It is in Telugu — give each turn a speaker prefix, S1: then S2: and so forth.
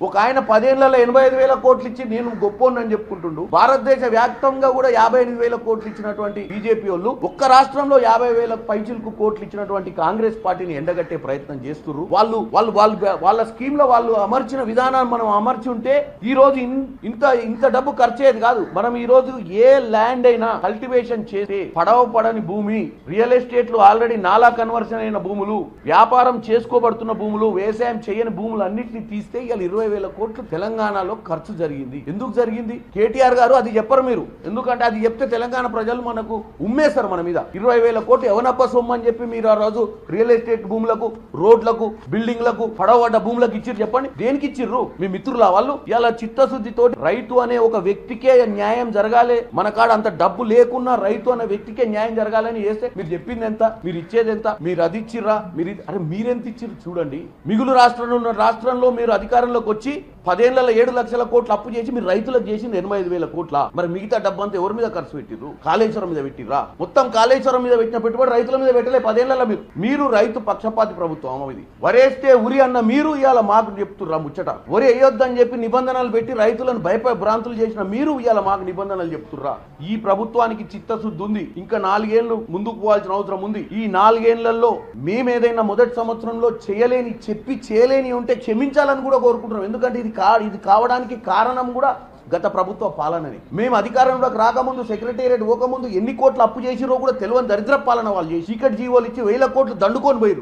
S1: ఒక ఆయన 10 ఏళ్లలో 85,000 కోట్లు ఇచ్చి నేను గొప్పోనని చెప్పుకుంటుండు. భారతదేశ వ్యాప్తంగా కూడా 58,000 కోట్లు ఇచ్చినటువంటి బీజేపీ వాళ్ళు ఒక్క రాష్ట్రంలో 50,000 పైచిలకు కోట్లు ఇచ్చినటువంటి కాంగ్రెస్ పార్టీని ఎండగట్టే ప్రయత్నం చేస్తున్నారు. వాళ్ళ స్కీమ్ లో వాళ్ళు అమర్చిన విధానాన్ని మనం అమర్చి ఉంటే ఈ రోజు ఇంత డబ్బు ఖర్చు అయ్యేది కాదు. మనం ఈ రోజు ఏ ల్యాండ్ అయినా కల్టివేషన్ చేసి పడని భూమి, రియల్ ఎస్టేట్లు ఆల్రెడీ నాలా కన్వర్షన్ అయిన భూములు, వ్యాపారం చేసుకోబడుతున్న భూములు, వ్యవసాయం చేయని భూములు అన్నింటినీ తీస్తే ఇవాళ 20,000 కోట్లు తెలంగాణలో ఖర్చు జరిగింది. ఎందుకు జరిగింది? కేటీఆర్ గారు అది చెప్పరు మీరు. ఎందుకంటే అది చెప్తే తెలంగాణ ప్రజలు మనకు ఉమ్మేస్తారు మన మీద. 20,000 కోట్లు ఎవనప్ప సొమ్ము అని చెప్పి మీరు ఆ రోజు రియల్ ఎస్టేట్ భూములకు, రోడ్లకు, బిల్డింగ్లకు, పడవడ్డ భూములకు ఇచ్చిర్రు. చెప్పండి, దేనికి ఇచ్చిర్రు? మీ మిత్రుల వాళ్ళు ఇలా చిత్తశుద్ధితో రైతు అనే ఒక వ్యక్తికే న్యాయం జరగాలి, మన కాడ అంత డబ్బు లేకున్నా రైతు అనే వ్యక్తికే న్యాయం జరగాలని చేస్తే మీరు చెప్పింది ఎంత, మీరు ఇచ్చేది ఎంత, మీరు అది ఇచ్చిర్రా? మీరెంత ఇచ్చిర్రు చూడండి. మిగులు రాష్ట్రంలో మీరు అధికారంలోకి వచ్చి 10 ఏళ్లలో 7 లక్షల కోట్లు అప్పు చేసి మీరు రైతులకు చేసింది 85,000 కోట్ల. మరి మిగతా డబ్బు అంతా ఎవరి మీద ఖర్చు పెట్టిర్రు? కాళేశ్వరం మీద పెట్టిర్రా? మొత్తం కాళేశ్వరం మీద పెట్టిన పెట్టుబడి రైతుల మీద పెట్టలే. 10 ఏళ్లలో మీరు రైతు పక్షపాతి ప్రభుత్వం. ఇది వరేస్తే ఉరి అన్న మీరు ఇవాళ మాకు చెప్తుర్రా ముచ్చట. వరి వేయొద్దని చెప్పి నిబంధనలు పెట్టి రైతులను భ్రాంతులు చేసిన మీరు ఇవాళ మాకు నిబంధనలు చెప్తుర్రా? ఈ ప్రభుత్వానికి చిత్తశుద్ధి ఉంది. ఇంకా 4 ఏళ్లు ముందుకు పోవాల్సిన అవసరం ఉంది. ఈ 4 ఏళ్లలో మేమేదైనా మొదటి సంవత్సరంలో చేయలేని ఉంటే క్షమించాలని కూడా కోరుకుంటున్నాం. ఎందుకంటే ఇది కావడానికి కారణం కూడా గత ప్రభుత్వ పాలనని. మేము అధికారంలోకి రాకముందు, సెక్రటేరియట్ పోకముందు ఎన్ని కోట్లు అప్పు చేసిరో కూడా తెలియని దరిద్ర పాలన వాళ్ళు చేసి చీకటి జీవోలు ఇచ్చి 1,000 కోట్లు దండుకొని పోయిరు.